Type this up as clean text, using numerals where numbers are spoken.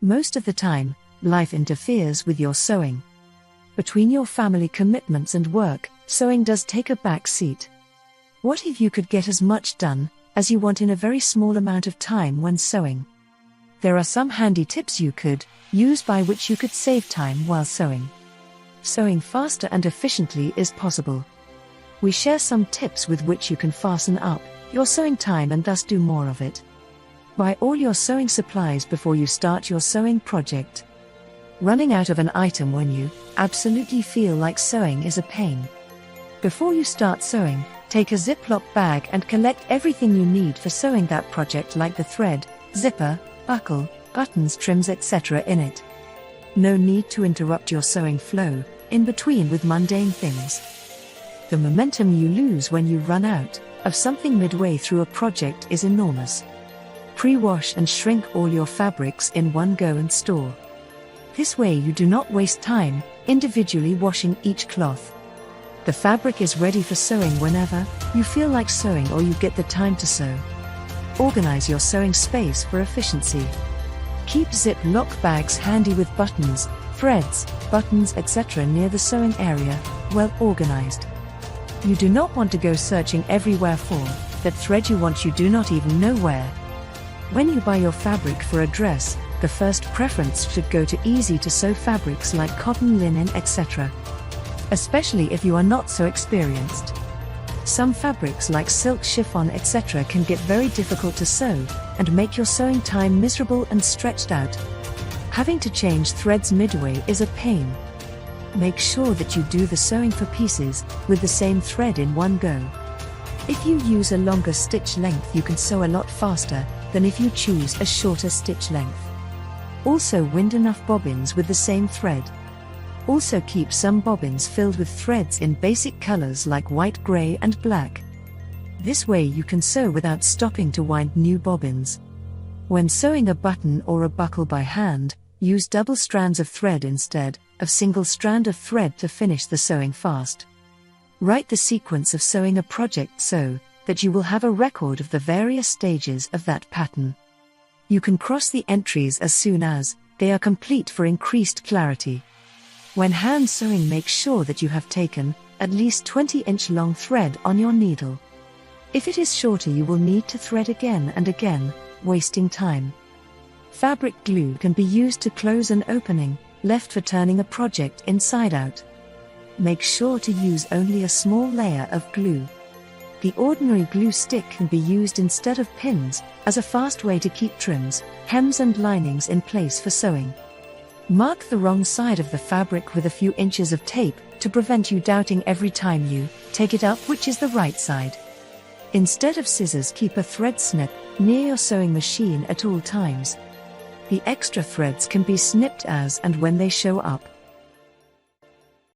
Most of the time, life interferes with your sewing. Between your family commitments and work, sewing does take a back seat. What if you could get as much done as you want in a very small amount of time when sewing? There are some handy tips you could use by which you could save time while sewing. Sewing faster and efficiently is possible. We share some tips with which you can fasten up your sewing time and thus do more of it. Buy all your sewing supplies before you start your sewing project. Running out of an item when you absolutely feel like sewing is a pain. Before you start sewing, take a Ziploc bag and collect everything you need for sewing that project, like the thread, zipper, buckle, buttons, trims, etc. in it. No need to interrupt your sewing flow in between with mundane things. The momentum you lose when you run out of something midway through a project is enormous. Pre-wash and shrink all your fabrics in one go and store. This way you do not waste time individually washing each cloth. The fabric is ready for sewing whenever you feel like sewing or you get the time to sew. Organize your sewing space for efficiency. Keep Ziploc bags handy with buttons, threads, buttons, etc. near the sewing area, well organized. You do not want to go searching everywhere for that thread you want, you do not even know where. When you buy your fabric for a dress, the first preference should go to easy-to-sew fabrics like cotton, linen, etc. Especially if you are not so experienced. Some fabrics like silk, chiffon, etc. can get very difficult to sew and make your sewing time miserable and stretched out. Having to change threads midway is a pain. Make sure that you do the sewing for pieces with the same thread in one go. If you use a longer stitch length, you can sew a lot faster than if you choose a shorter stitch length. Also, wind enough bobbins with the same thread. Also, keep some bobbins filled with threads in basic colors like white, gray, and black. This way you can sew without stopping to wind new bobbins. When sewing a button or a buckle by hand, use double strands of thread instead of single strand of thread to finish the sewing fast. Write the sequence of sewing a project so that you will have a record of the various stages of that pattern. You can cross the entries as soon as they are complete for increased clarity. When hand sewing, make sure that you have taken at least 20-inch long thread on your needle. If it is shorter, you will need to thread again and again, wasting time. Fabric glue can be used to close an opening left for turning a project inside out. Make sure to use only a small layer of glue. The ordinary glue stick can be used instead of pins as a fast way to keep trims, hems and linings in place for sewing. Mark the wrong side of the fabric with a few inches of tape to prevent you doubting every time you take it up which is the right side. Instead of scissors, keep a thread snip near your sewing machine at all times. The extra threads can be snipped as and when they show up.